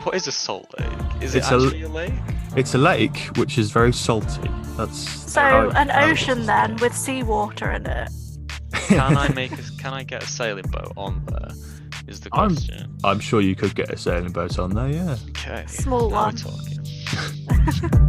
What is a salt lake? Is it It's actually a lake? It's a lake which is very salty. That's So an ocean then with seawater in it. Can I get a sailing boat on there? Is the question. I'm sure you could get a sailing boat on there, yeah. Okay. Small now one. We're talking.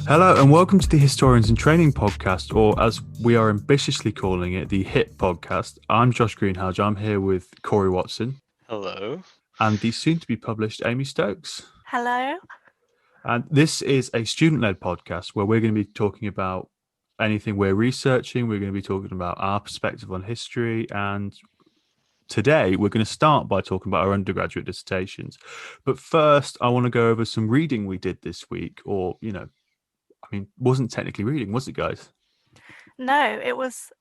Hello and welcome to the Historians in Training podcast, or as we are ambitiously calling it, the HIT podcast. I'm Josh Greenhalgh. I'm here with Corey Watson. Hello. And the soon-to-be-published Amy Stokes. Hello. And this is a student-led podcast where we're going to be talking about anything we're researching. We're going to be talking about our perspective on history. And today we're going to start by talking about our undergraduate dissertations. But first, I want to go over some reading we did this week, or, wasn't technically reading, was it, guys? No, it was.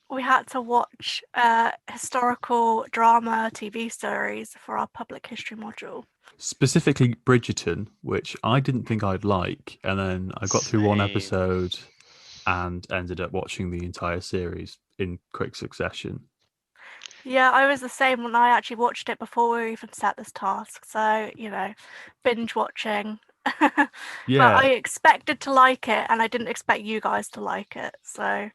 We had to watch a historical drama TV series for our public history module. Specifically Bridgerton, which I didn't think I'd like. And then I got through one episode and ended up watching the entire series in quick succession. Yeah, I was the same when I actually watched it before we even set this task. So, binge watching. Yeah. But I expected to like it, and I didn't expect you guys to like it. So,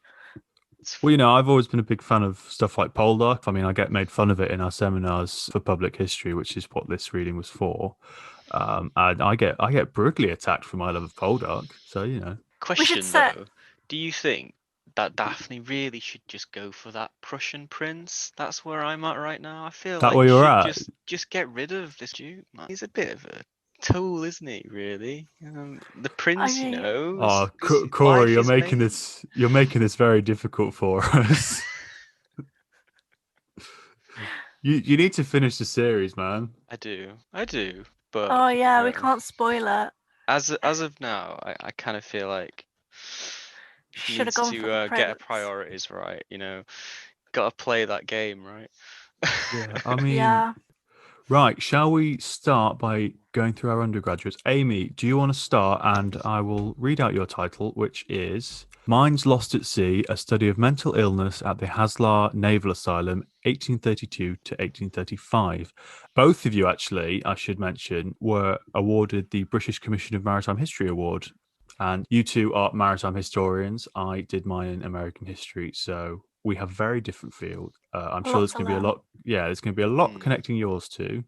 well, I've always been a big fan of stuff like Poldark. I mean, I get made fun of it in our seminars for public history, which is what this reading was for. And I get brutally attacked for my love of Poldark. So, Question though, do you think that Daphne really should just go for that Prussian prince? That's where I'm at right now. I feel that like where you you're should at? just get rid of this Duke, man. He's a bit of a tool, isn't he? Really, the prince, Oh, Corey, you're making this very difficult for us. You need to finish the series, man. I do, but oh yeah, we can't spoil it. As of now, I kind of feel like he needs to get our priorities right. Got to play that game right. Yeah, I mean, yeah. Right, shall we start by going through our undergraduates? Amy, do you want to start? And I will read out your title, which is Minds Lost at Sea, A Study of Mental Illness at the Haslar Naval Asylum, 1832 to 1835. Both of you, actually, I should mention, were awarded the British Commission of Maritime History Award. And you two are maritime historians. I did mine in American history, so we have very different fields. I'm sure there's going to be a lot. Yeah, there's going to be a lot connecting yours too.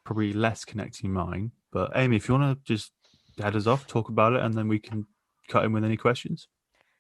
Probably less connecting mine. But Amy, if you want to just head us off, talk about it, and then we can cut in with any questions.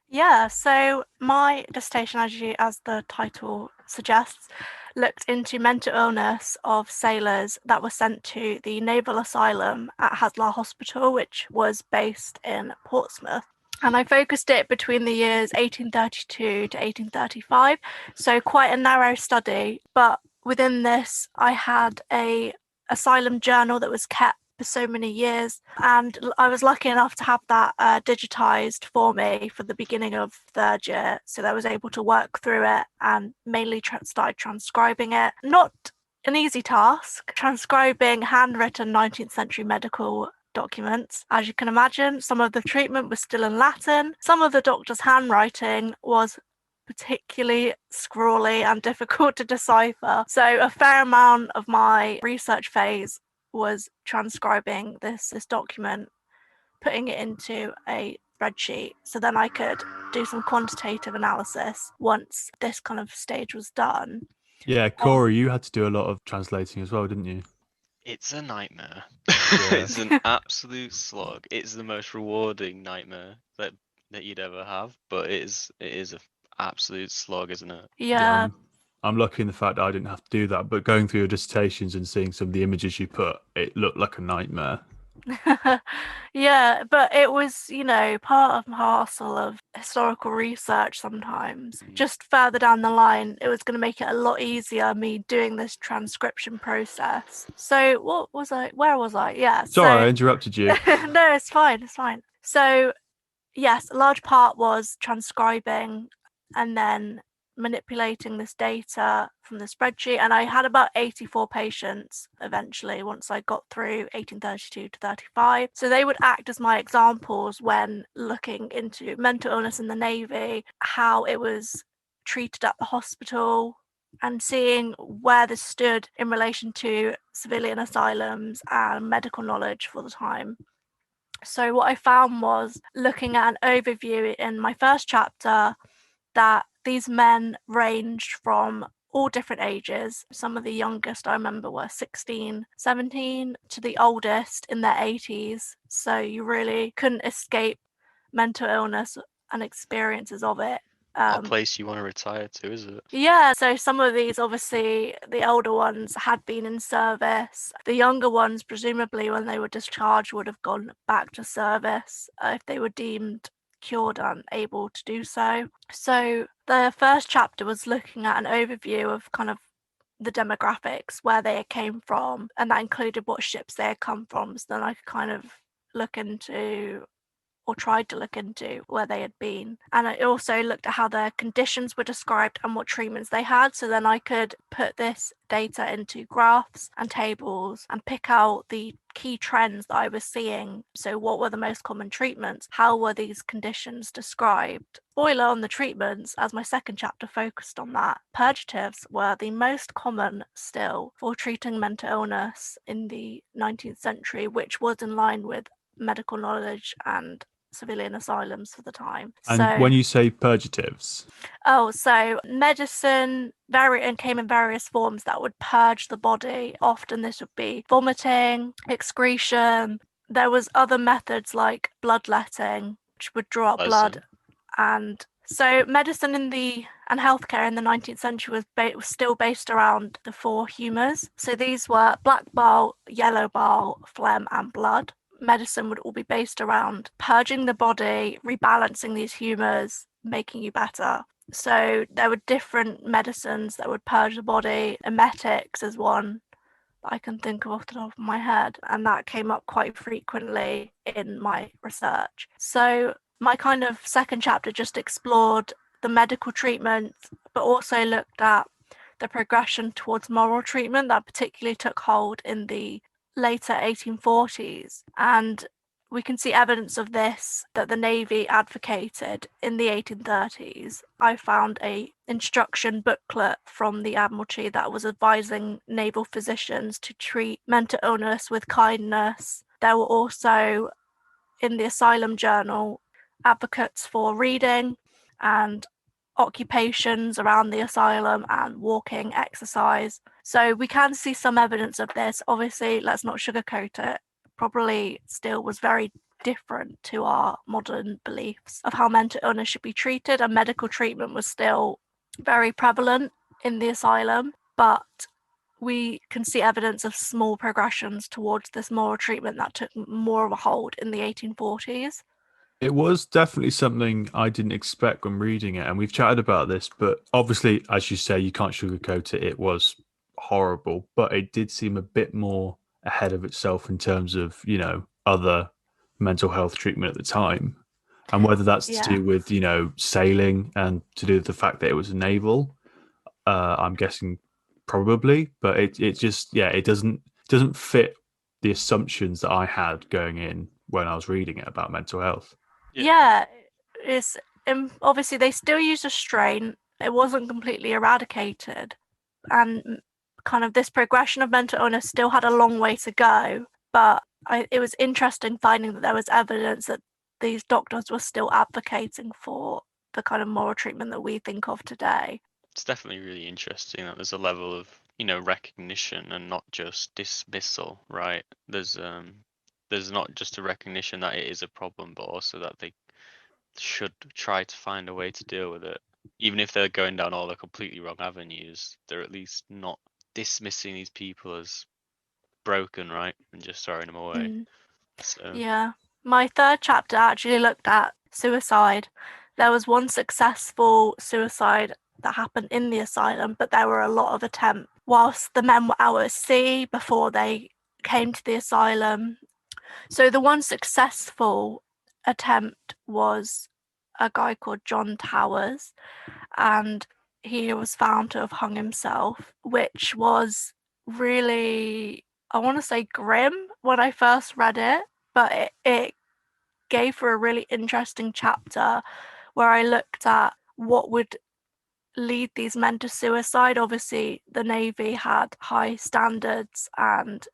Yeah. So my dissertation, as the title suggests, looked into mental illness of sailors that were sent to the Naval Asylum at Haslar Hospital, which was based in Portsmouth. And I focused it between the years 1832 to 1835, so quite a narrow study. But within this, I had a asylum journal that was kept for so many years, and I was lucky enough to have that digitized for me for the beginning of third year, so that I was able to work through it and mainly started transcribing it. Not an easy task, transcribing handwritten 19th century medical documents. As you can imagine, some of the treatment was still in Latin. Some of the doctor's handwriting was particularly scrawly and difficult to decipher. So a fair amount of my research phase was transcribing this document, putting it into a spreadsheet, so then I could do some quantitative analysis once this kind of stage was done. Yeah, Corey, you had to do a lot of translating as well, didn't you? It's a nightmare. Yeah. It's an absolute slog. It's the most rewarding nightmare that you'd ever have, but it is an absolute slog, isn't it? Yeah. I'm lucky in the fact that I didn't have to do that, but going through your dissertations and seeing some of the images you put, it looked like a nightmare. Yeah, but it was, part of the parcel of historical research sometimes. Just further down the line, it was going to make it a lot easier, me doing this transcription process. So where was I? Yeah. Sorry, I interrupted you. No, it's fine. So, yes, a large part was transcribing and then manipulating this data from the spreadsheet, and I had about 84 patients eventually once I got through 1832 to 35. So they would act as my examples when looking into mental illness in the Navy, how it was treated at the hospital, and seeing where this stood in relation to civilian asylums and medical knowledge for the time. So what I found was, looking at an overview in my first chapter, that these men ranged from all different ages. Some of the youngest I remember were 16, 17, to the oldest in their 80s. So you really couldn't escape mental illness and experiences of it. Not a place you want to retire to, is it? Yeah, so some of these, obviously, the older ones had been in service. The younger ones, presumably, when they were discharged, would have gone back to service if they were deemed cured and able to do so. So the first chapter was looking at an overview of kind of the demographics, where they came from, and that included what ships they had come from. So then I could kind of look into, or tried to look into, where they had been. And I also looked at how their conditions were described and what treatments they had. So then I could put this data into graphs and tables and pick out the key trends that I was seeing. So what were the most common treatments? How were these conditions described? Spoiler on the treatments, as my second chapter focused on that. Purgatives were the most common still for treating mental illness in the 19th century, which was in line with medical knowledge and civilian asylums for the time. And when you say purgatives? So medicine came in various forms that would purge the body. Often this would be vomiting, excretion. There was other methods like bloodletting, which would draw out blood. And so medicine and healthcare in the 19th century was still based around the 4 humours. So these were black bile, yellow bile, phlegm, and blood. Medicine would all be based around purging the body, rebalancing these humours, making you better. So there were different medicines that would purge the body. Emetics is one that I can think of off the top of my head, and that came up quite frequently in my research. So my kind of second chapter just explored the medical treatment, but also looked at the progression towards moral treatment that particularly took hold in the later 1840s. And we can see evidence of this that the Navy advocated in the 1830s. I found a instruction booklet from the Admiralty that was advising naval physicians to treat mental illness with kindness. There were also, in the Asylum Journal, advocates for reading and occupations around the asylum and walking, exercise. So we can see some evidence of this. Obviously, let's not sugarcoat it. Probably still was very different to our modern beliefs of how mental illness should be treated, and medical treatment was still very prevalent in the asylum, but we can see evidence of small progressions towards this moral treatment that took more of a hold in the 1840s. It was definitely something I didn't expect when reading it, and we've chatted about this, but obviously, as you say, you can't sugarcoat it. It was horrible, but it did seem a bit more ahead of itself in terms of, other mental health treatment at the time. And whether that's to do with, sailing and to do with the fact that it was naval, I'm guessing probably, but it just, it doesn't fit the assumptions that I had going in when I was reading it about mental health. Yeah, it's obviously they still use a strain. It wasn't completely eradicated, and kind of this progression of mental illness still had a long way to go. But it was interesting finding that there was evidence that these doctors were still advocating for the kind of moral treatment that we think of today. It's definitely really interesting that there's a level of, recognition and not just dismissal, right? There's not just a recognition that it is a problem, but also that they should try to find a way to deal with it. Even if they're going down all the completely wrong avenues, they're at least not dismissing these people as broken, right? And just throwing them away. So Yeah. My third chapter actually looked at suicide. There was one successful suicide that happened in the asylum, but there were a lot of attempts whilst the men were out at sea before they came to the asylum. So the one successful attempt was a guy called John Towers, and he was found to have hung himself, which was really, I want to say, grim when I first read it, but it gave for a really interesting chapter where I looked at what would lead these men to suicide. Obviously, the Navy had high standards and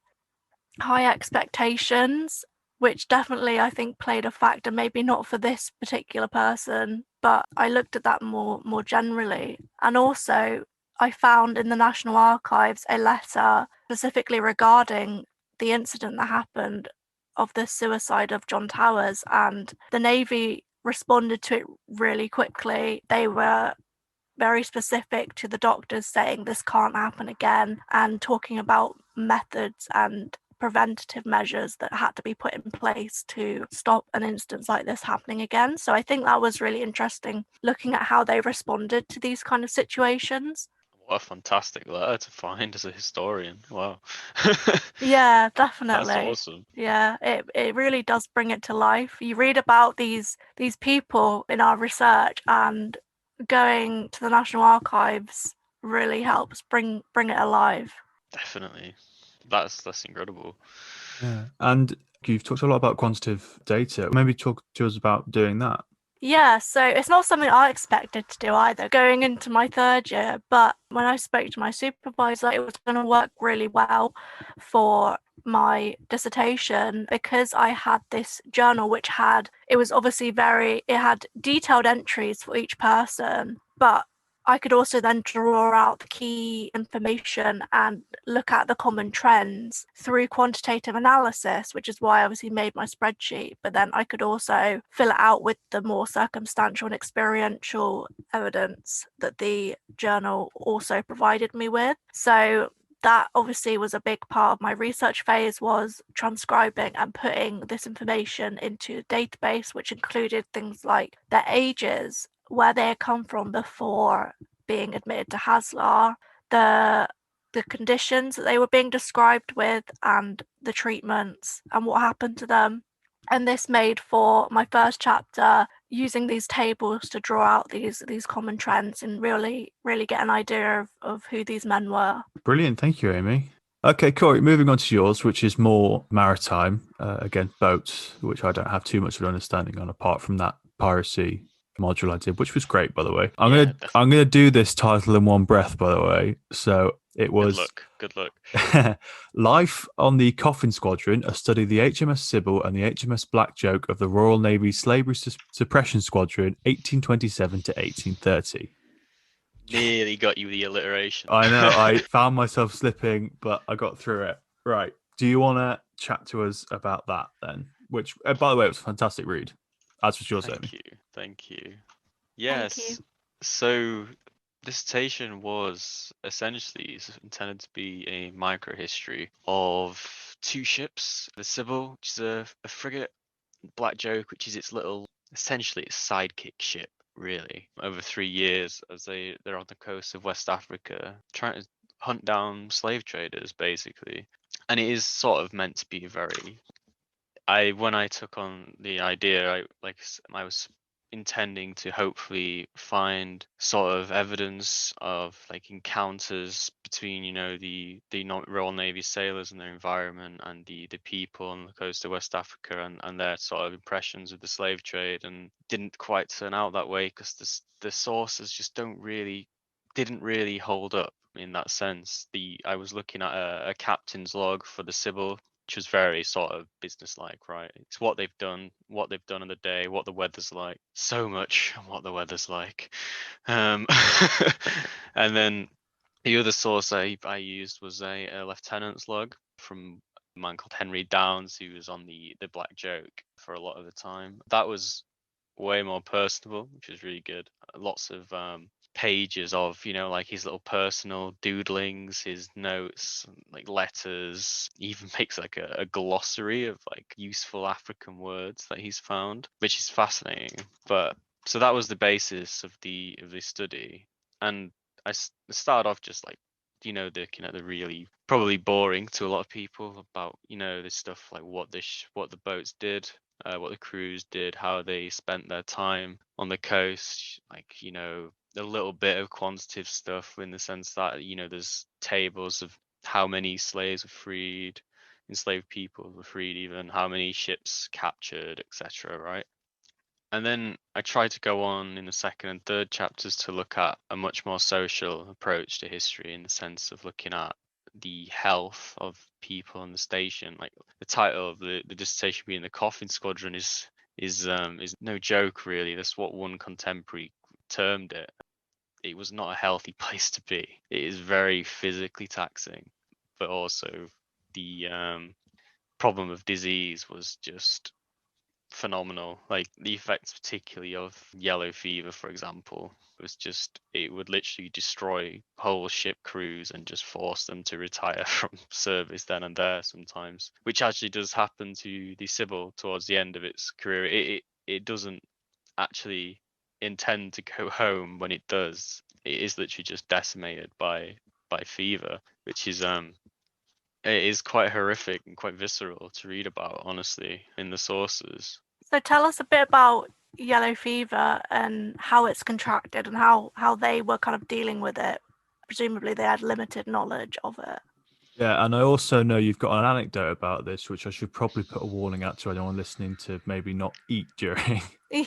high expectations, which definitely I think played a factor, maybe not for this particular person, but I looked at that more generally. And also I found in the National Archives a letter specifically regarding the incident that happened of the suicide of John Towers, and the Navy responded to it really quickly. They were very specific to the doctors saying this can't happen again, and talking about methods and preventative measures that had to be put in place to stop an instance like this happening again. So I think that was really interesting, looking at how they responded to these kind of situations. What a fantastic letter to find as a historian. Wow. Yeah, That's definitely. awesome. Yeah, it really does bring it to life. You read about these people in our research, and going to the National Archives really helps bring it alive. Definitely. That's incredible. Yeah. And you've talked a lot about quantitative data. Maybe talk to us about doing that. Yeah, so it's not something I expected to do either going into my third year, but when I spoke to my supervisor, it was going to work really well for my dissertation because I had this journal which it was obviously it had detailed entries for each person, but I could also then draw out the key information and look at the common trends through quantitative analysis, which is why I obviously made my spreadsheet. But then I could also fill it out with the more circumstantial and experiential evidence that the journal also provided me with. So that obviously was a big part of my research phase, was transcribing and putting this information into a database, which included things like their ages, where they had come from before being admitted to HASLAR, the conditions that they were being described with, and the treatments and what happened to them. And this made for my first chapter, using these tables to draw out these common trends and really get an idea of who these men were. Brilliant. Thank you, Amy. Okay, Corey, moving on to yours, which is more maritime, again, boats, which I don't have too much of an understanding on apart from that piracy module I did, which was great, by the way. I'm Yeah, gonna definitely. do this title in one breath, by the way. So it Good was luck. Good luck. Life on the Coffin Squadron, a study of the HMS Sybil and the HMS Black Joke of the Royal Navy Slavery Suppression Squadron, 1827 to 1830. Nearly got you the alliteration. I know, I found myself slipping, but I got through it. Right. Do you want to chat to us about that then? Which, by the way, it was a fantastic read. As was yours, Amy. Thank you. Thank you. Thank you. Yes. So dissertation was essentially intended to be a microhistory of two ships: the Sybil, which is a frigate, Black Joke, which is its little, essentially its sidekick ship, really. Over 3 years, as they're on the coast of West Africa, trying to hunt down slave traders, basically. And it is sort of meant to be a very, when I took on the idea, I was intending to hopefully find sort of evidence of like encounters between, you know, the Royal Navy sailors and their environment, and the people on the coast of West Africa, and their sort of impressions of the slave trade. And didn't quite turn out that way because the sources just didn't really hold up in that sense. I was looking at a captain's log for the Sybil, which was very sort of business-like, right? It's what they've done in the day, what the weather's like. So much on what the weather's like. Um, and then the other source I used was a lieutenant's log from a man called Henry Downs, who was on the Black Joke for a lot of the time. That was way more personable, which was really good. Lots of pages of, you know, like his little personal doodlings, his notes, like letters. He even makes like a glossary of like useful African words that he's found, which is fascinating. But so that was the basis of the study. And started off just like, you know, looking at the really probably boring to a lot of people about, you know, this stuff like what the boats did, what the crews did, how they spent their time on the coast, like, you know, a little bit of quantitative stuff in the sense that, you know, there's tables of how many slaves were freed, enslaved people were freed, even how many ships captured, etc. Right? And then I try to go on in the second and third chapters to look at a much more social approach to history, in the sense of looking at the health of people on the station. Like the title of the dissertation being "The Coffin Squadron" is no joke, really. That's what one contemporary termed it. It was not a healthy place to be. It is very physically taxing, but also the problem of disease was just phenomenal. Like the effects, particularly of yellow fever, for example, was just, it would literally destroy whole ship crews and just force them to retire from service then and there sometimes, which actually does happen to the Sybil towards the end of its career. It doesn't actually intend to go home when it does. It is literally just decimated by fever, which is it is quite horrific and quite visceral to read about, honestly, in the sources. So tell us a bit about yellow fever and how it's contracted and how they were kind of dealing with it. Presumably they had limited knowledge of it. Yeah, and I also know you've got an anecdote about this, which I should probably put a warning out to anyone listening to maybe not eat during.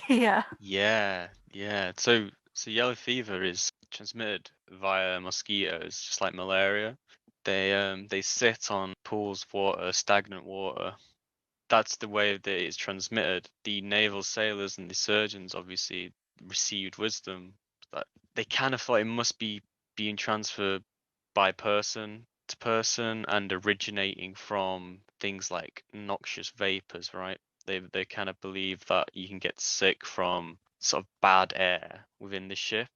Yeah. Yeah. So yellow fever is transmitted via mosquitoes, just like malaria. They sit on pools of water, stagnant water. That's the way that it's transmitted. The naval sailors and the surgeons obviously received wisdom that they kind of thought it must be being transferred by person to person and originating from things like noxious vapors, right? They kind of believe that you can get sick from sort of bad air within the ship.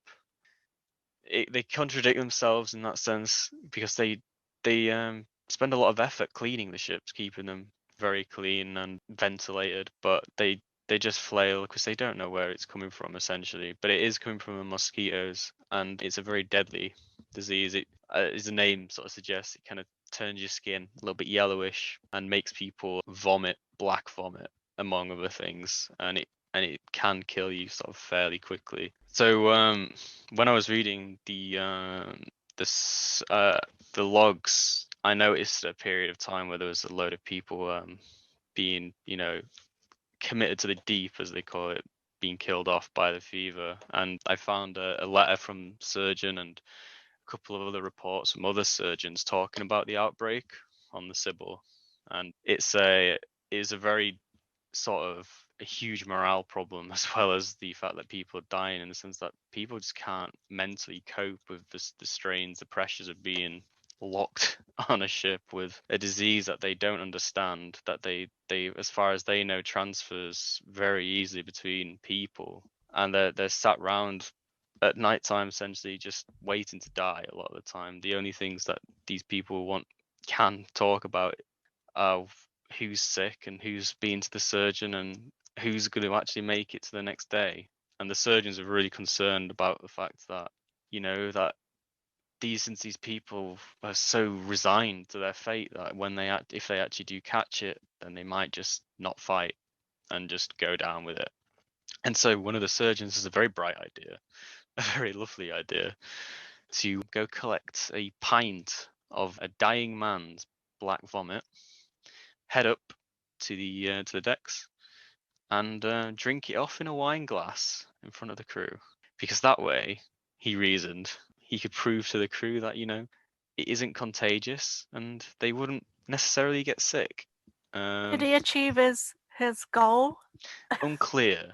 They contradict themselves in that sense, because they spend a lot of effort cleaning the ships, keeping them very clean and ventilated, but they just flail because they don't know where it's coming from, essentially. But it is coming from the mosquitoes, and it's a very deadly disease. It, as the name sort of suggests, it kind of turns your skin a little bit yellowish and makes people vomit, black vomit, among other things, and it can kill you sort of fairly quickly. So when I was reading the logs, I noticed a period of time where there was a load of people being, you know, committed to the deep, as they call it, being killed off by the fever. And I found a letter from surgeon and a couple of other reports from other surgeons talking about the outbreak on the Sybil, and it's a very sort of a huge morale problem, as well as the fact that people are dying, in the sense that people just can't mentally cope with the strains, the pressures of being locked on a ship with a disease that they don't understand, that they as far as they know transfers very easily between people, and they're sat round at night time, essentially just waiting to die a lot of the time. The only things that these people can talk about are who's sick and who's been to the surgeon and who's going to actually make it to the next day. And the surgeons are really concerned about the fact that, you know, that since these people are so resigned to their fate, that when if they actually do catch it, then they might just not fight and just go down with it. And so one of the surgeons has a very bright idea, a very lovely idea, to go collect a pint of a dying man's black vomit, head up to the decks, and drink it off in a wine glass in front of the crew, because that way, he reasoned, he could prove to the crew that, you know, it isn't contagious and they wouldn't necessarily get sick. Did he achieve his goal? Unclear.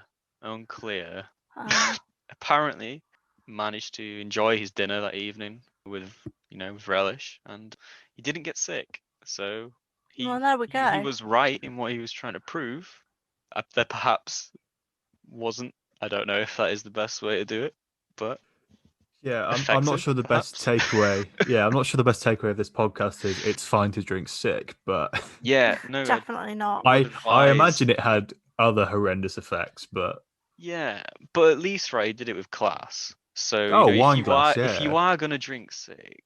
Apparently, managed to enjoy his dinner that evening with, you know, with relish, and he didn't get sick. So Well, there we he go. was right in what he was trying to prove. There perhaps wasn't. I don't know if that is the best way to do it, but Yeah, I'm not effective, sure the best perhaps. takeaway. Yeah, I'm not sure the best takeaway of this podcast is it's fine to drink sick, but Yeah, no, Definitely not. would I advise. imagine it had other horrendous effects, but Yeah, but at least right, he did it with class. So, you oh, know, wine glass, if you yeah. are gonna drink sick,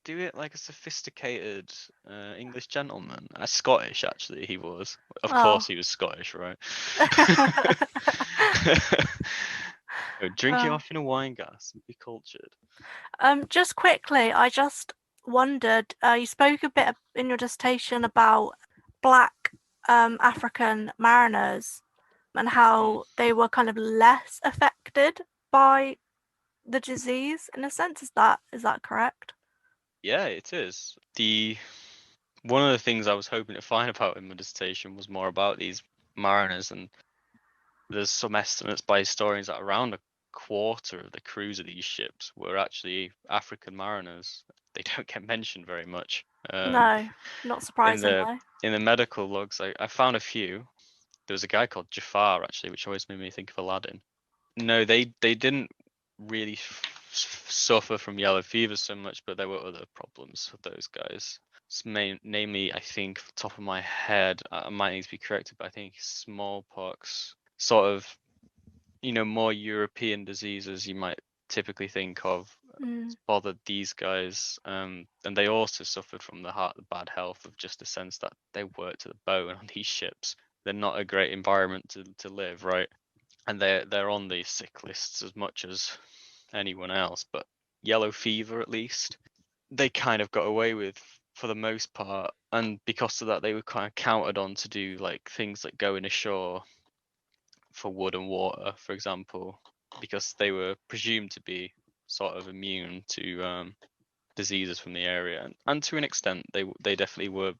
do it like a sophisticated English gentleman. Scottish, actually, he was. Of Well, course, he was Scottish, right? Drink it off in a wine glass and be cultured. Just quickly, I just wondered, you spoke a bit in your dissertation about black African mariners and how they were kind of less affected by the disease in a sense. Is that correct? Yeah, it is. One of the things I was hoping to find about in my dissertation was more about these mariners, and there's some estimates by historians that around a quarter of the crews of these ships were actually African mariners. They don't get mentioned very much. No, not In surprisingly. the medical logs, I found a few. There was a guy called Jafar actually, which always made me think of Aladdin. No, they didn't really suffer from yellow fever so much, but there were other problems with those guys. Namely, I think, off the top of my head, I might need to be corrected, but I think smallpox, sort of, more European diseases you might typically think of, bothered these guys, and they also suffered from the bad health of just the sense that they work to the bone on these ships. They're not a great environment to live, right? And they're on the sick lists as much as anyone else, but yellow fever, at least, they kind of got away with for the most part, and because of that they were kind of counted on to do like things like going ashore for wood and water, for example, because they were presumed to be sort of immune to diseases from the area, and to an extent they definitely were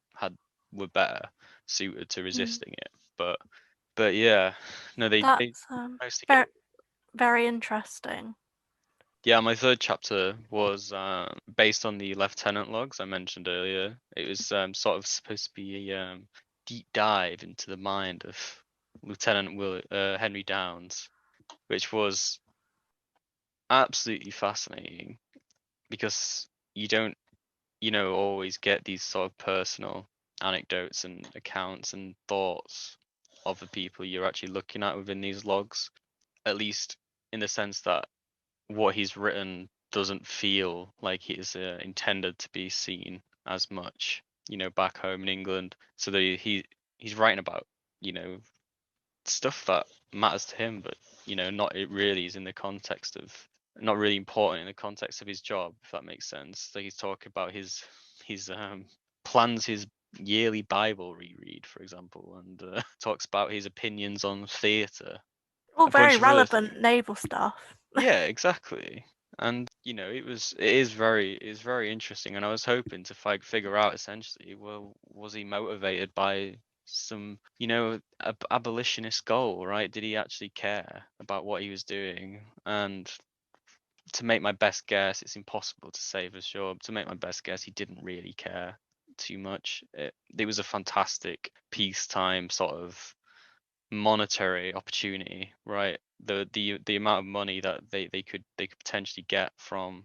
better suited to resisting it, but yeah, no, they That's mostly very, very interesting. Yeah, my third chapter was based on the lieutenant logs I mentioned earlier. It was sort of supposed to be a deep dive into the mind of Lieutenant Henry Downes, which was absolutely fascinating because you don't, always get these sort of personal anecdotes and accounts and thoughts of the people you're actually looking at within these logs, at least in the sense that what he's written doesn't feel like it is intended to be seen as much, back home in England. So he's writing about, stuff that matters to him, but not it really is in the context of not really important in the context of his job, if that makes sense. So he's talking about his plans his yearly Bible reread, for example, and talks about his opinions on theatre. All A very bunch of other relevant naval stuff. Yeah, exactly. And it is very interesting, and I was hoping to figure out essentially, well, was he motivated by some, abolitionist goal, right? Did he actually care about what he was doing? And to make my best guess, it's impossible to say for sure. To make my best guess, he didn't really care too much. It was a fantastic peacetime sort of monetary opportunity, right? The amount of money that they could potentially get from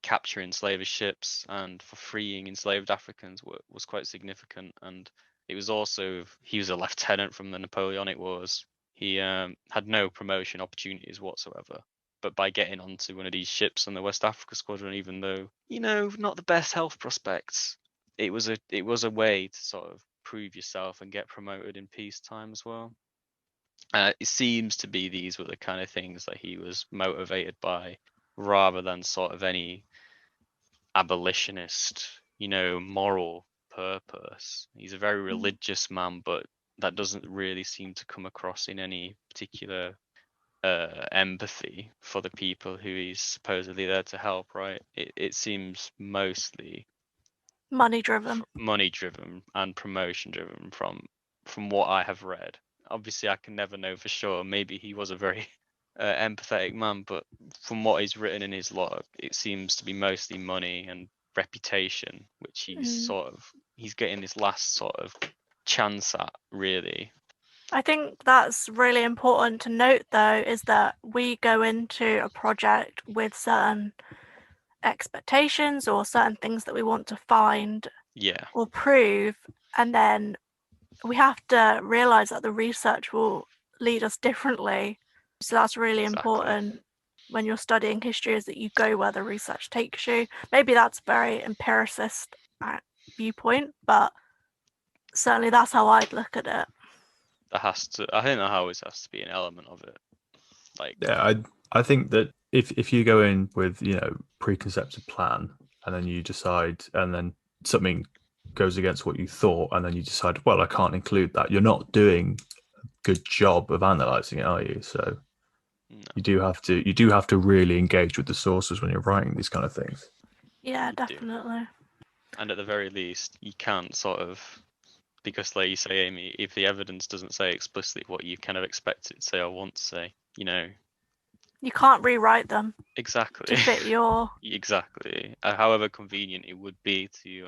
capturing slavish ships and for freeing enslaved Africans was quite significant. And it was also, he was a lieutenant from the Napoleonic Wars. He had no promotion opportunities whatsoever. But by getting onto one of these ships on the West Africa Squadron, even though, not the best health prospects, it was a way to sort of prove yourself and get promoted in peacetime as well. It seems to be these were the kind of things that he was motivated by, rather than sort of any abolitionist, moral purpose. He's a very religious man, but that doesn't really seem to come across in any particular empathy for the people who he's supposedly there to help, right? It seems mostly Money driven. money driven and promotion driven from what I have read. Obviously, I can never know for sure. Maybe he was a very empathetic man, but from what he's written in his log, it seems to be mostly money and reputation, which he's getting this last sort of chance at, really. I think that's really important to note, though, is that we go into a project with certain expectations or certain things that we want to find Yeah, or prove, and then we have to realize that the research will lead us differently. So that's really exactly. important when you're studying history, is that you go where the research takes you. Maybe that's a very empiricist viewpoint, but certainly that's how I'd look at it. I think that always has to be an element of it. Like, Yeah, I think that if you go in with, preconcepted plan and then you decide, and then something goes against what you thought, and then you decide, well, I can't include that, you're not doing a good job of analysing it, are you? So No. you do have to really engage with the sources when you're writing these kind of things. Yeah, You do. definitely. And at the very least, you can't sort of, because like you say, Amy, if the evidence doesn't say explicitly what you kind of expect it to say or want to say, You can't rewrite them exactly. to fit your. Exactly. However convenient it would be to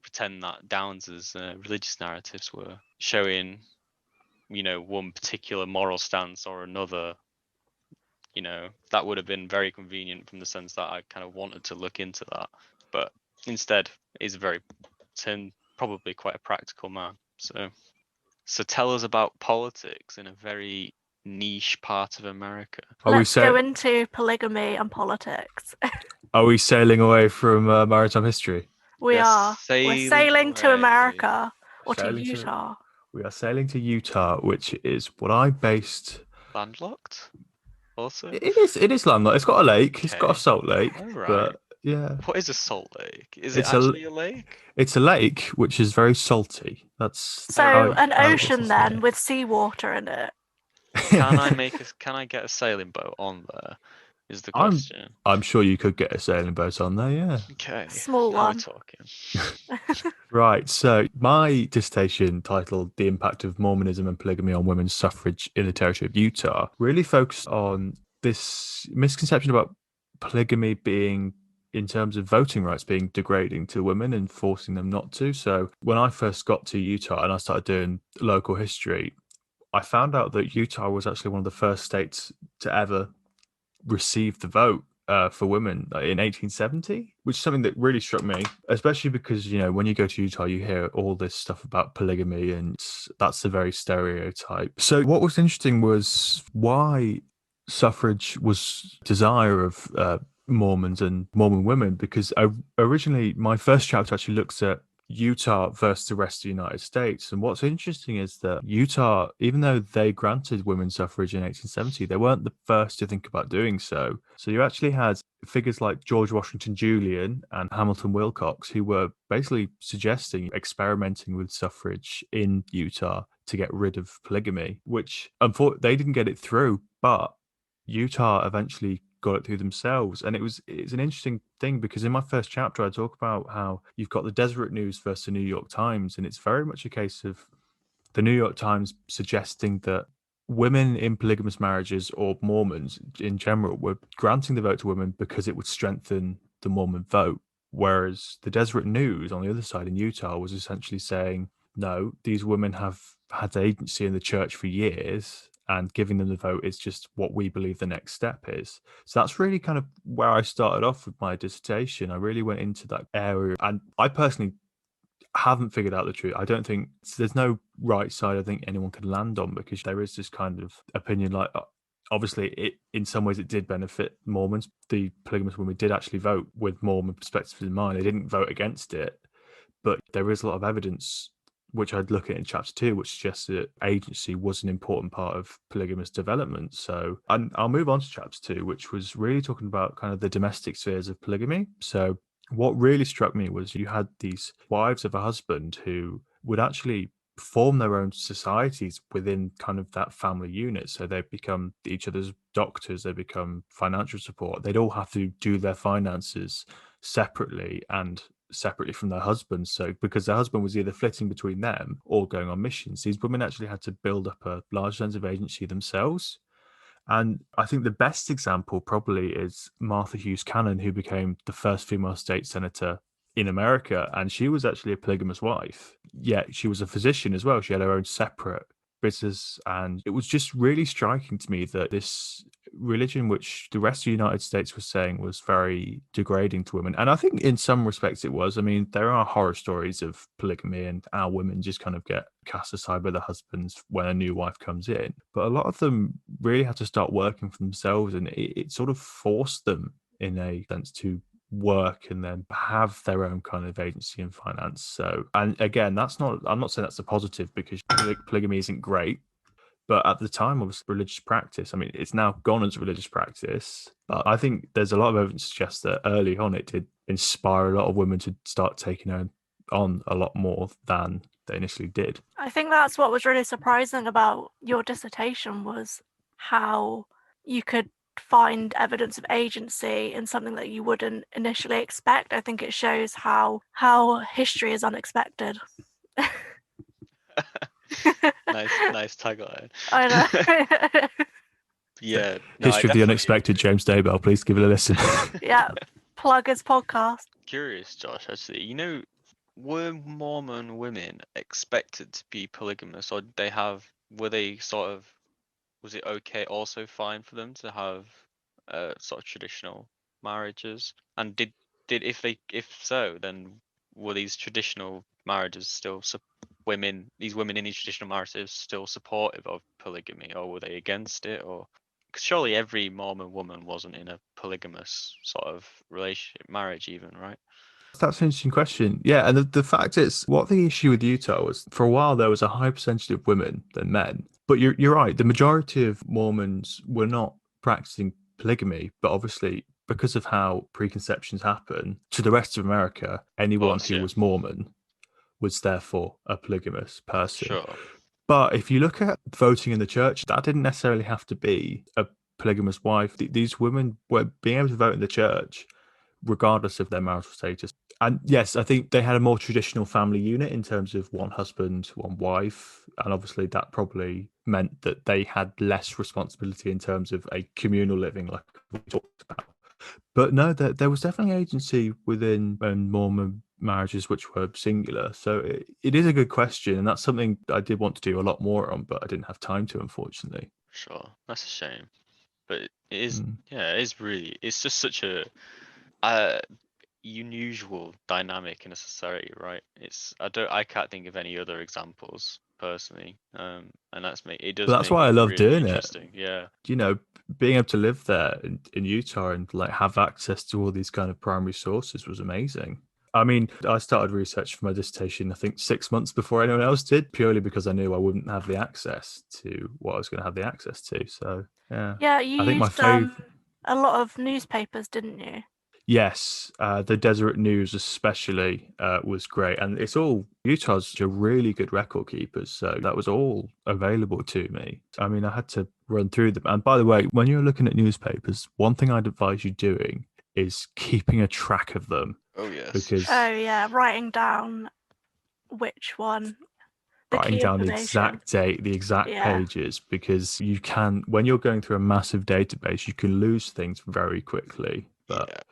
pretend that Downes's religious narratives were showing, one particular moral stance or another, that would have been very convenient from the sense that I kind of wanted to look into that. But instead, he's probably quite a practical man. So tell us about politics in a very niche part of America. Let's go into polygamy and politics. Are we sailing away from maritime history? We're Sailing sailing to away. America or to Utah. We are sailing to Utah, which is what I based. Landlocked? Also? It is landlocked. It's got a lake. It's got a Okay. salt lake. All right. But yeah. What is a salt lake? Is it It's actually a lake? It's a lake which is very salty. That's So an how ocean then with seawater in it. Can I get a sailing boat on there? Is the question. I'm sure you could get a sailing boat on there, yeah. Okay. Small now one. We're talking. Right. So my dissertation titled "The Impact of Mormonism and Polygamy on Women's Suffrage in the Territory of Utah" really focused on this misconception about polygamy being, in terms of voting rights, being degrading to women and forcing them not to. So when I first got to Utah and I started doing local history, I found out that Utah was actually one of the first states to ever receive the vote for women in 1870, which is something that really struck me, especially because, when you go to Utah, you hear all this stuff about polygamy, and that's a very stereotype. So what was interesting was why suffrage was desire of Mormons and Mormon women, because originally my first chapter actually looks at Utah versus the rest of the United States. And what's interesting is that Utah, even though they granted women's suffrage in 1870, they weren't the first to think about doing so. So you actually had figures like George Washington Julian and Hamilton Wilcox, who were basically suggesting experimenting with suffrage in Utah to get rid of polygamy, which unfortunately they didn't get it through, but Utah eventually got it through themselves. And it's an interesting thing, because in my first chapter I talk about how you've got the Deseret News versus the New York Times, and it's very much a case of the New York Times suggesting that women in polygamous marriages, or Mormons in general, were granting the vote to women because it would strengthen the Mormon vote, whereas the Deseret News on the other side in Utah was essentially saying, no, these women have had agency in the church for years, and giving them the vote is just what we believe the next step is. So that's really kind of where I started off with my dissertation. I really went into that area, and I personally haven't figured out the truth. I don't think there's no right side I think anyone can land on, because there is this kind of opinion, like, obviously it in some ways it did benefit Mormons. The polygamous women did actually vote with Mormon perspectives in mind. They didn't vote against it, but there is a lot of evidence, which I'd look at in chapter 2, which suggests that agency was an important part of polygamous development. So I'll move on to chapter 2, which was really talking about kind of the domestic spheres of polygamy. So what really struck me was you had these wives of a husband who would actually form their own societies within kind of that family unit. So they become each other's doctors, they become financial support. They'd all have to do their finances separately and separately from their husbands. So because their husband was either flitting between them or going on missions, these women actually had to build up a large sense of agency themselves. And I think the best example probably is Martha Hughes Cannon, who became the first female state senator in America. And she was actually a polygamous wife, yet she was a physician as well. She had her own separate business. And it was just really striking to me that this religion, which the rest of the United States was saying was very degrading to women, and I think in some respects it was. I mean, there are horror stories of polygamy and our women just kind of get cast aside by their husbands when a new wife comes in, but a lot of them really had to start working for themselves, and it sort of forced them in a sense to work and then have their own kind of agency and finance. So, and again, I'm not saying that's a positive, because polygamy isn't great, But at the time, obviously, religious practice. I mean, it's now gone as religious practice. But I think there's a lot of evidence to suggest that early on it did inspire a lot of women to start taking on a lot more than they initially did. I think that's what was really surprising about your dissertation was how you could find evidence of agency in something that you wouldn't initially expect. I think it shows how history is unexpected. Nice tagline. I know. Yeah, no, History of the Unexpected, James Daybell. Please give it a listen. Yeah, plug his podcast. Curious, Josh. Actually, were Mormon women expected to be polygamous, or did they were they sort of, was it okay, also fine for them to have sort of traditional marriages? And if so, then were these traditional marriages still these women in these traditional marriages still supportive of polygamy, or were they against it? Or 'cause surely every Mormon woman wasn't in a polygamous sort of relationship, marriage even, right? That's an interesting question. Yeah, and the fact is, what the issue with Utah was, for a while there was a higher percentage of women than men. But you're right, the majority of Mormons were not practicing polygamy, but obviously because of how preconceptions happen to the rest of America, anyone Course, who yeah. was Mormon was therefore a polygamous person. Sure. But if you look at voting in the church, that didn't necessarily have to be a polygamous wife. These women were being able to vote in the church regardless of their marital status. And yes, I think they had a more traditional family unit in terms of one husband, one wife. And obviously that probably meant that they had less responsibility in terms of a communal living, like we talked about. But no, there was definitely agency within Mormon marriages which were singular. So it is a good question. And that's something I did want to do a lot more on, but I didn't have time to, unfortunately. Sure. That's a shame. But it is, Mm. yeah, it's just such a unusual dynamic in a society, right? I can't think of any other examples personally. And it But does that's make why I it love really doing it. interesting. Yeah. You know, being able to live there in Utah and like have access to all these kind of primary sources was amazing. I mean, I started research for my dissertation, I think 6 months before anyone else did, purely because I knew I wouldn't have the access to what I was going to have the access to. So, yeah. Yeah, you I think my used favorite. a lot of newspapers, didn't you? Yes, the Deseret News especially was great, and it's all Utah's a really good record keepers, so that was all available to me. I mean, I had to run through them. And by the way, when you're looking at newspapers, one thing I'd advise you doing is keeping a track of them. Oh yes. Because Oh yeah, writing down which one, the writing key down the information. exact date, the exact Yeah. pages, because you can, when you're going through a massive database, you can lose things very quickly. But Yeah.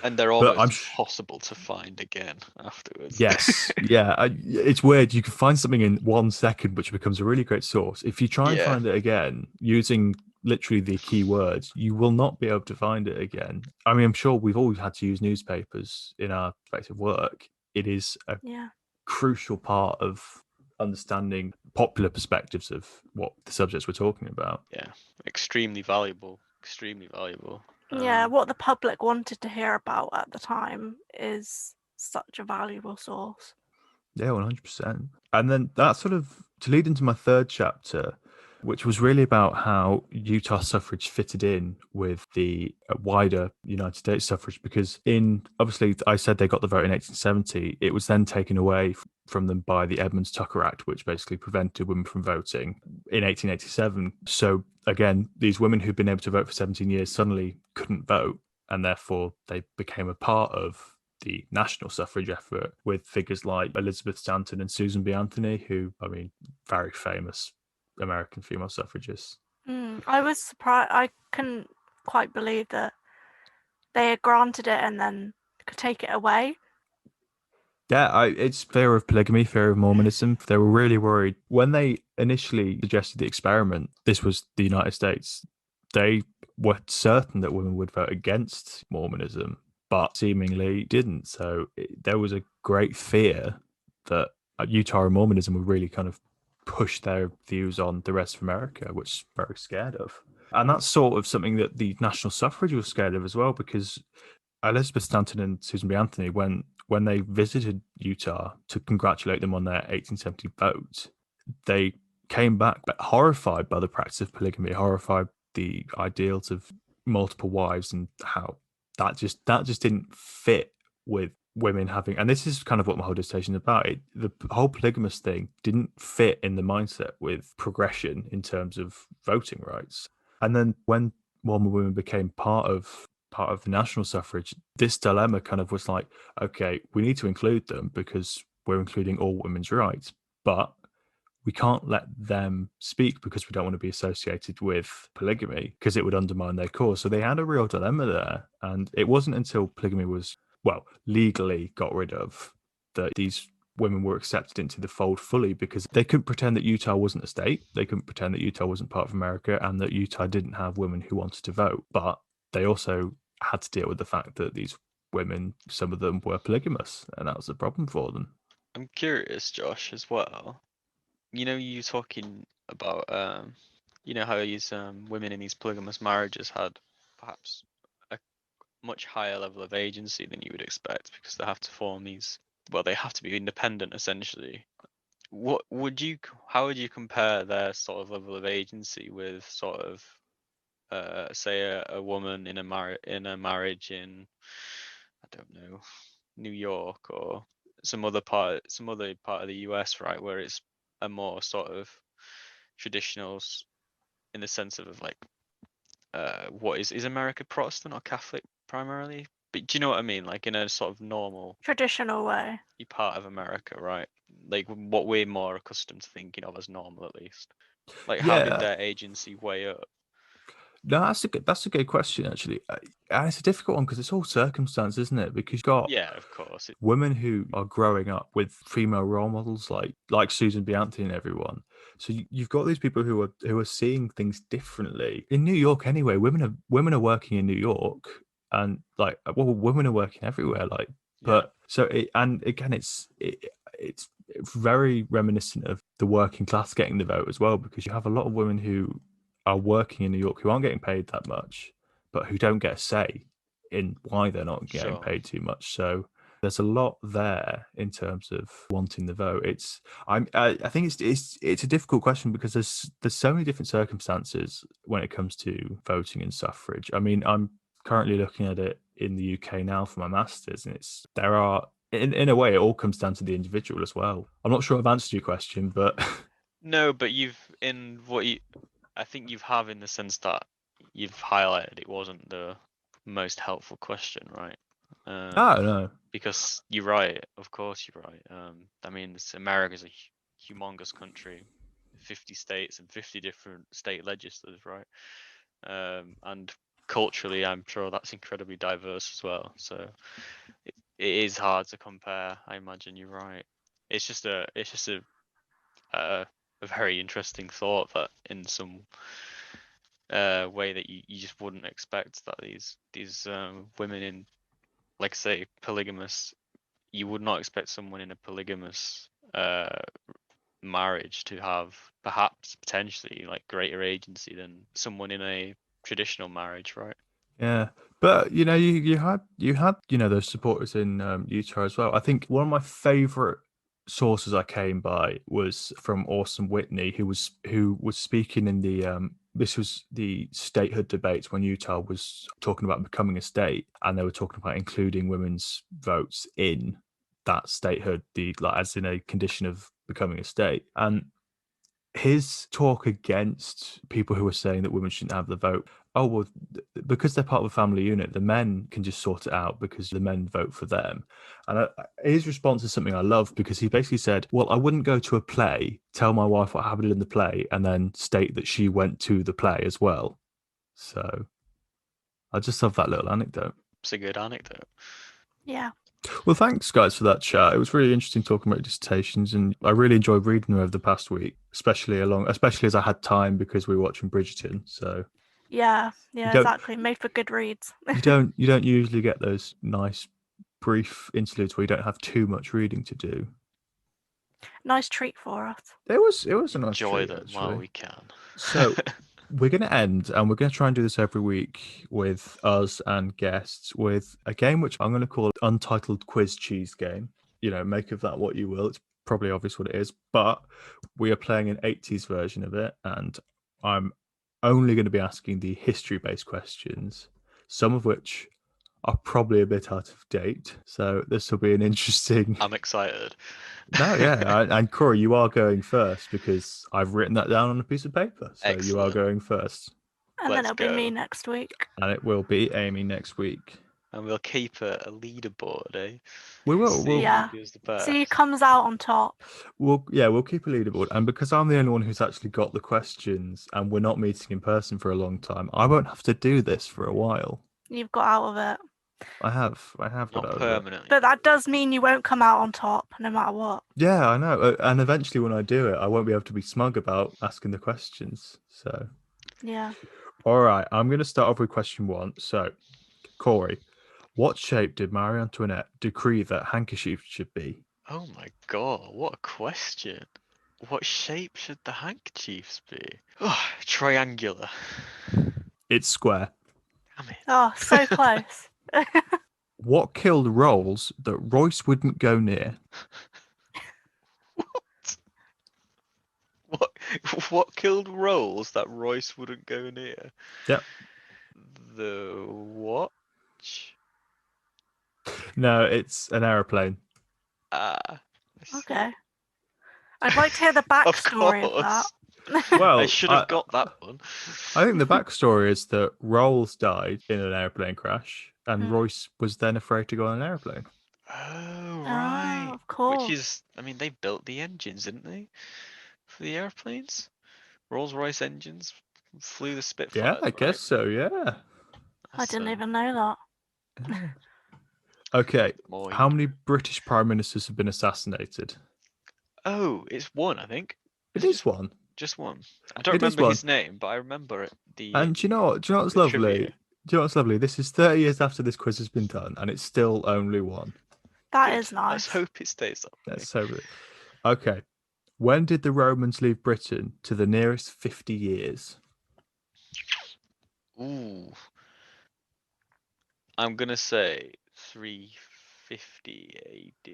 And they're but almost impossible to find again afterwards. Yes, yeah, it's weird. You can find something in 1 second, which becomes a really great source. If you try and Yeah. find it again using literally the keywords, you will not be able to find it again. I mean, I'm sure we've all had to use newspapers in our respective work. It is a Yeah. crucial part of understanding popular perspectives of what the subjects we're talking about. Yeah. Extremely valuable. Extremely valuable. Yeah, what the public wanted to hear about at the time is such a valuable source. Yeah, 100%. And then that sort of to lead into my third chapter, which was really about how Utah suffrage fitted in with the wider United States suffrage. Because obviously, I said they got the vote in 1870. It was then taken away from them by the Edmunds-Tucker Act, which basically prevented women from voting in 1887. So again, these women who'd been able to vote for 17 years suddenly couldn't vote, and therefore they became a part of the national suffrage effort with figures like Elizabeth Stanton and Susan B. Anthony, who, I mean, very famous American female suffragists. I was surprised. I couldn't quite believe that they had granted it and then could take it away. Yeah, it's fear of polygamy, fear of Mormonism. They were really worried. When they initially suggested the experiment, this was the United States, they were certain that women would vote against Mormonism, but seemingly didn't. So there was a great fear that Utah and Mormonism would really kind of push their views on the rest of America, which they're very scared of. And that's sort of something that the national suffrage was scared of as well, because Elizabeth Stanton and Susan B. Anthony, when they visited Utah to congratulate them on their 1870 vote, they came back horrified by the practice of polygamy, horrified the ideals of multiple wives, and how that just didn't fit with women having. And this is kind of what my whole dissertation is about. The whole polygamous thing didn't fit in the mindset with progression in terms of voting rights. And then when Mormon women became part of the national suffrage, this dilemma kind of was like, okay, we need to include them because we're including all women's rights, but we can't let them speak because we don't want to be associated with polygamy because it would undermine their cause. So they had a real dilemma there. And it wasn't until polygamy was, well, legally got rid of that these women were accepted into the fold fully, because they couldn't pretend that Utah wasn't a state. They couldn't pretend that Utah wasn't part of America and that Utah didn't have women who wanted to vote. But they also had to deal with the fact that these women, some of them were polygamous, and that was a problem for them. I'm curious, Josh, as well. You talking about how these women in these polygamous marriages had perhaps a much higher level of agency than you would expect because they have to form these. Well, they have to be independent essentially. How would you compare their sort of level of agency with sort of say a woman in a marriage in, I don't know, New York or some other part of the US, right, where it's a more sort of traditional in the sense of like what is America Protestant or Catholic primarily? But do you know what I mean? Like in a sort of normal Traditional way. part of America, right? Like what we're more accustomed to thinking of as normal, at least. Like how did their agency weigh up? No, that's a good question actually, and it's a difficult one because it's all circumstance, isn't it? Because you've got Of course. women who are growing up with female role models like Susan B. Anthony and everyone. So you've got these people who are seeing things differently in New York. Anyway, women are working in New York, and women are working everywhere. And again, it's very reminiscent of the working class getting the vote as well, because you have a lot of women who are working in New York who aren't getting paid that much, but who don't get a say in why they're not getting paid too much. So there's a lot there in terms of wanting the vote. I think it's a difficult question because there's so many different circumstances when it comes to voting and suffrage. I mean, I'm currently looking at it in the UK now for my masters, and in a way, it all comes down to the individual as well. I'm not sure I've answered your question, but no, but I think you have, in the sense that you've highlighted it wasn't the most helpful question, right? No. Because you're right, of course you're right. I mean, America's a humongous country, 50 states and 50 different state legislatures, right? And culturally, I'm sure that's incredibly diverse as well. So it is hard to compare. I imagine you're right. It's just a very interesting thought that in some way that you just wouldn't expect that these women in, like say, polygamous, you would not expect someone in a polygamous marriage to have potentially like greater agency than someone in a traditional marriage, right? Yeah, but you had those supporters in Utah as well. I think one of my favorite sources I came by was from Orson Whitney, who was speaking in the this was the statehood debates when Utah was talking about becoming a state, and they were talking about including women's votes in that statehood, as in a condition of becoming a state. And his talk against people who are saying that women shouldn't have the vote, oh well, because they're part of a family unit, the men can just sort it out because the men vote for them. And his response is something I love, because he basically said, well, I wouldn't go to a play, tell my wife what happened in the play, and then state that she went to the play as well. So I just love that little anecdote. It's a good anecdote. Yeah. Well, thanks, guys, for that chat. It was really interesting talking about dissertations, and I really enjoyed reading them over the past week, especially as I had time because we were watching Bridgerton. So Yeah, exactly. Made for good reads. you don't usually get those nice brief interludes where you don't have too much reading to do. Nice treat for us. It was a nice Enjoy treat, them actually. while we can. So we're going to end, and we're going to try and do this every week with us and guests with a game which I'm going to call Untitled Quiz Cheese Game. Make of that what you will. It's probably obvious what it is, but we are playing an 80s version of it, and I'm only going to be asking the history-based questions, some of which are probably a bit out of date. So this will be an interesting. I'm excited. No, yeah, and Corey, you are going first because I've written that down on a piece of paper. So you are Excellent. going first, And then Let's it'll be me go. next week. and it will be Amy next week. And we'll keep a leaderboard, eh? We will. See Yeah. who's the best. See who comes out on top. We'll keep a leaderboard, and because I'm the only one who's actually got the questions, and we're not meeting in person for a long time, I won't have to do this for a while. You've got out of it. I have got Not over it. permanently. But that does mean you won't come out on top no matter what. Yeah, I know. And eventually, when I do it, I won't be able to be smug about asking the questions. So, Yeah. all right, I'm going to start off with question 1. So, Corey, what shape did Marie Antoinette decree that handkerchiefs should be? Oh my god, what a question. What shape should the handkerchiefs be? Oh, triangular. It's square. Damn it. Oh, so close. What killed Rolls that Royce wouldn't go near? What killed Rolls that Royce wouldn't go near? Yep. The watch? No, it's an aeroplane. Ah. I see. Okay. I'd like to hear the Of backstory of course. that. Well, I should have got that one. I think the backstory is that Rolls died in an airplane crash, and Hmm. Royce was then afraid to go on an airplane. Oh, Oh, right. of course. Which is, I mean, they built the engines, didn't they? For the airplanes? Rolls-Royce engines flew the Spitfires, Yeah, I guess so. Yeah. I didn't even know that. Yeah. Okay. More How many British prime ministers have been assassinated? Oh, it's one, I think. It it is one. Just one. I don't It is remember one. his name, but I remember it. And do you know what? Do you know what's the lovely? trivia. Do you know what's lovely? This is 30 years after this quiz has been done, and it's still only one. That Good. is nice. Let's hope it stays that way. That's so. Okay. When did the Romans leave Britain to the nearest 50 years? Ooh. I'm gonna say 350 AD.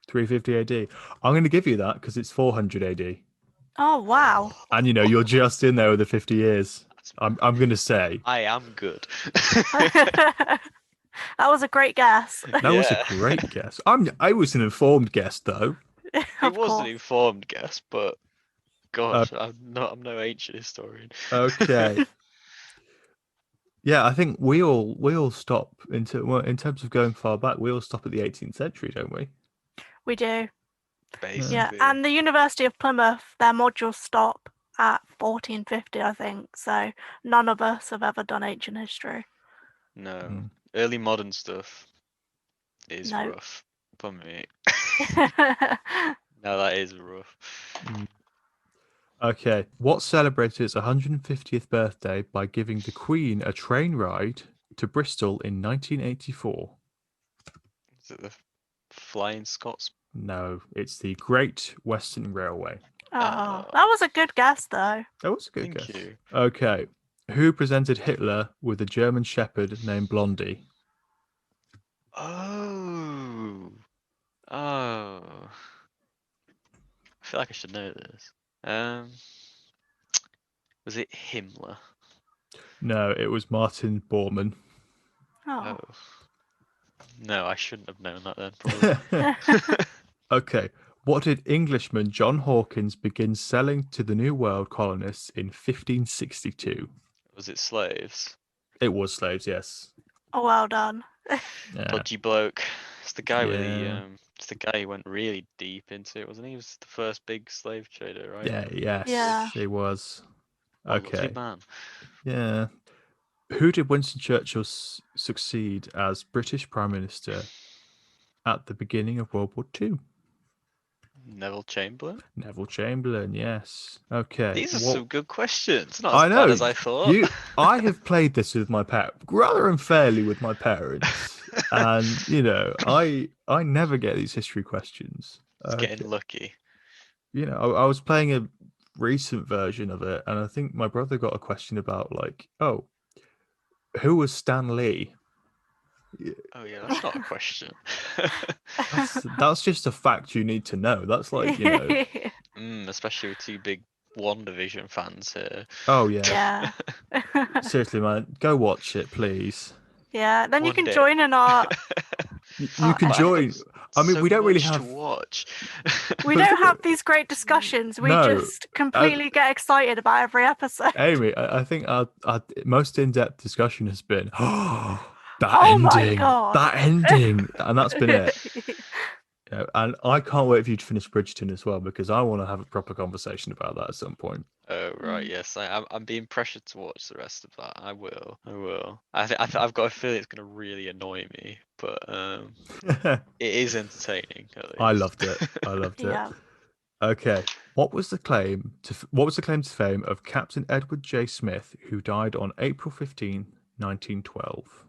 350 AD. I'm going to give you that because it's 400 AD. Oh, wow. And you're just in there with the 50 years. I'm going to say I am good. That was a great guess. that was a great guess. I was an informed guess though. It Of was an course. informed guess, but gosh, I'm no ancient historian. Okay. Yeah, I think we all stop in terms of going far back. We all stop at the 18th century, don't we? We do. Basically. Yeah, and the University of Plymouth, their modules stop at 1450, I think. So none of us have ever done ancient history. No. Mm. Early modern stuff is No. rough for me. No, that is rough. Okay. What celebrated its 150th birthday by giving the Queen a train ride to Bristol in 1984? Is it the Flying Scots? No, it's the Great Western Railway. Oh, that was a good guess, though. That was a good Thank guess. you. Okay. Who presented Hitler with a German shepherd named Blondie? Oh. I feel like I should know this. Was it Himmler? No, it was Martin Bormann. Oh. No, I shouldn't have known that then, probably. Okay. What did Englishman John Hawkins begin selling to the New World colonists in 1562? Was it slaves? It was slaves, yes. Oh, well done. Yeah. Dodgy bloke. It's the guy with the Yeah. it's the guy who went really deep into it, wasn't he? He was the first big slave trader, right? Yeah, yes, Yeah. he was. What a lovely Okay. man. Yeah. Who did Winston Churchill succeed as British Prime Minister at the beginning of World War II? Neville Chamberlain. Neville Chamberlain, yes. Okay. These are some good questions. Not I as know. bad as I thought. I have played this with my rather unfairly with my parents, and I never get these history questions. It's getting lucky. I was playing a recent version of it, and I think my brother got a question about like, oh, who was Stan Lee? Oh yeah, that's not a question. That's just a fact you need to know. That's like, Especially with two big One Division fans here. oh yeah. Yeah. Seriously, man, go watch it, please. Yeah. Then you One can day. join in our. You can join. I mean, So we don't really much to have. watch. We But don't have these great discussions. We No, just completely get excited about every episode. Amy, I think our most in-depth discussion has been, that Oh my ending, God. that ending, and that's been it. Yeah, and I can't wait for you to finish Bridgerton as well, because I want to have a proper conversation about that at some point. Oh right, yes, I'm being pressured to watch the rest of that. I will. I've got a feeling it's gonna really annoy me, but it is entertaining at least. I loved it. Yeah. Okay, what was the claim to fame of Captain Edward J. Smith, who died on April 15, 1912?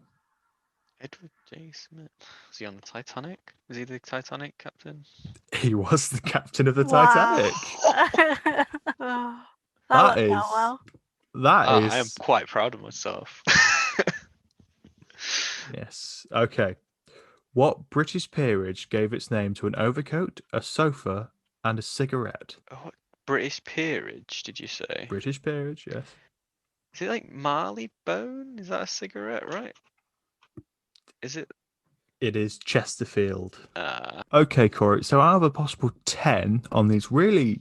Edward J. Smith. Was he on the Titanic? Was he the Titanic captain? He was the captain of the Wow. Titanic. Oh, that That worked out is well. I am quite proud of myself. Yes. Okay. What British peerage gave its name to an overcoat, a sofa, and a cigarette? What British peerage did you say? British peerage, yes. Is it like Marley Bone? Is that a cigarette, right? Is it? It is Chesterfield. Uh, Okay, Corey. So out of a possible 10 on these really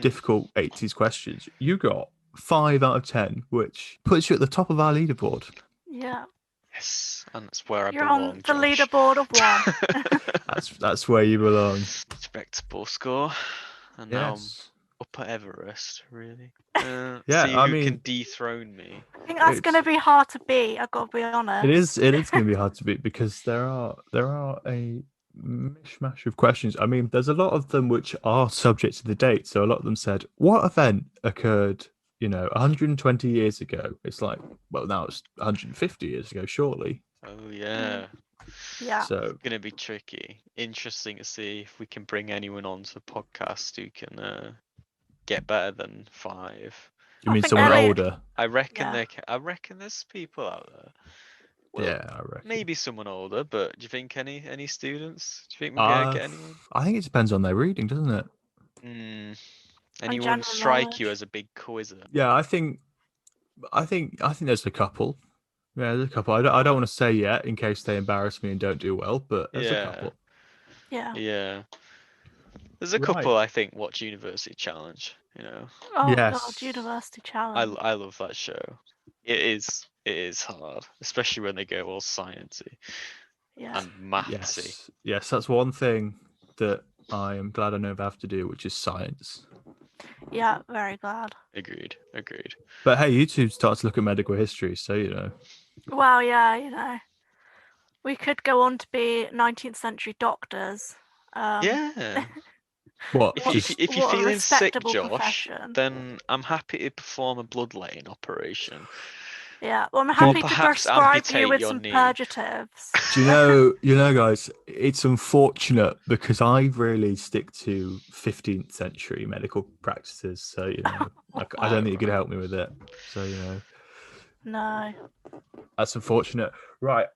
difficult 80s questions, you got 5 out of 10, which puts you at the top of our leaderboard. Yeah. Yes, and that's where I You're belong, on the Josh. leaderboard of 1. That's where you belong. Respectable score. And now I'm Yes. up at Everest, really. Yeah, See I who mean, can dethrone me. I think that's going to be hard to beat, I've got to be honest. It is going to be hard to beat, because there are a mishmash of questions. I mean, there's a lot of them which are subject to the date. So a lot of them said, what event occurred, 120 years ago? It's like, well, now it's 150 years ago, surely. Oh yeah. Yeah. So It's gonna be tricky. Interesting to see if we can bring anyone onto the podcast who can get better than 5. you I mean think someone Elliot- older? I reckon Yeah. I reckon there's people out there. Well, Yeah, I reckon. maybe someone older, but do you think any students? Do you think we're gonna get anyone? I think it depends on their reading, doesn't it? Anyone general strike you knowledge. as a big quizzer? Yeah, I think there's a couple. Yeah, there's a couple. I don't want to say yet in case they embarrass me and don't do well, but there's a couple. Yeah. Yeah. There's a Right. couple I think watch University Challenge, Oh Yes. God, University Challenge. I love that show. It is hard, especially when they go all sciencey Yeah. and mathsy. Yes, that's one thing that I am glad I never have to do, which is science. Yeah, very glad. Agreed. But hey, you two start to look at medical history, so Well, yeah, we could go on to be 19th century doctors. Yeah. What? If you're what a feeling sick, respectable Josh, profession. then I'm happy to perform a bloodletting operation. Yeah, well, I'm happy to perhaps prescribe you amputate with your some knee. purgatives. Do you know, guys, it's unfortunate because I really stick to 15th century medical practices. So, I don't think you could help me with it. So, No. that's unfortunate. Right.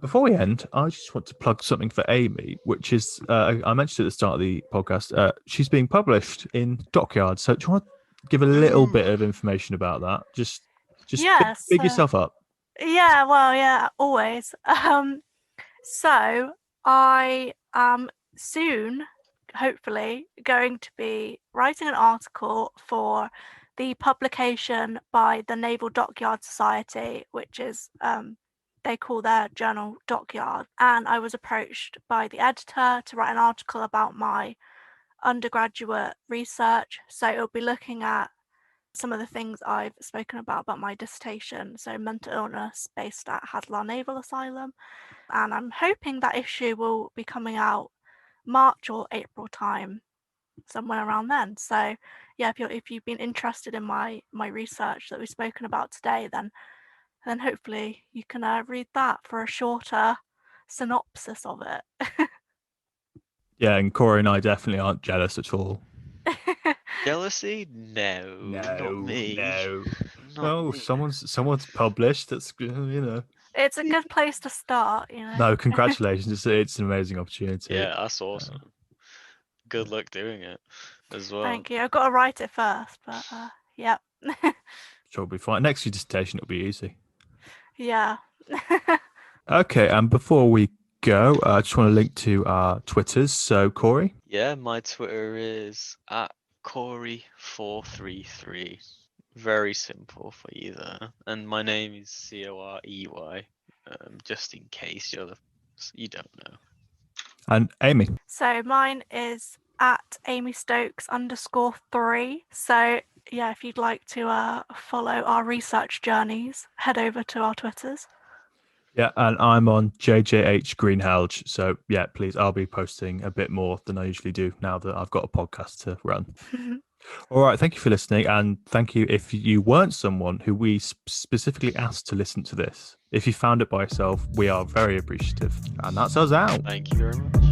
Before we end, I just want to plug something for Amy, which is, I mentioned at the start of the podcast, she's being published in Dockyard. So, do you want to give a little bit of information about that? Just Yes, big yourself up. Yeah, well, yeah, always. So I am soon, hopefully, going to be writing an article for the publication by the Naval Dockyard Society, which is they call their journal Dockyard. And I was approached by the editor to write an article about my undergraduate research. So it'll be looking at some of the things I've spoken about my dissertation, so mental illness based at Hadlar Naval Asylum, and I'm hoping that issue will be coming out March or April time, somewhere around then. So yeah, if you've been interested in my research that we've spoken about today, then hopefully you can read that for a shorter synopsis of it. Yeah, and Corey and I definitely aren't jealous at all. Jealousy? No, not me. No. Not me. Someone's published. That's It's a good place to start, you know. No, congratulations. It's an amazing opportunity. Yeah, that's awesome. Good luck doing it as well. Thank you. I've got to write it first, but yep. Sure, it'll be fine. Next year's dissertation, it'll be easy. Yeah. Okay, and before we go, I just want to link to our Twitters. So, Corey? Yeah, my Twitter is at Corey433. Very simple for you there. And my name is Corey, just in case you don't know. And Amy? So mine is at AmyStokes_3. So yeah, if you'd like to follow our research journeys, head over to our Twitters. Yeah, and I'm on JJH Greenhalgh. So, yeah, please, I'll be posting a bit more than I usually do now that I've got a podcast to run. All right, thank you for listening. And thank you if you weren't someone who we specifically asked to listen to this. If you found it by yourself, we are very appreciative. And that's us out. Thank you very much.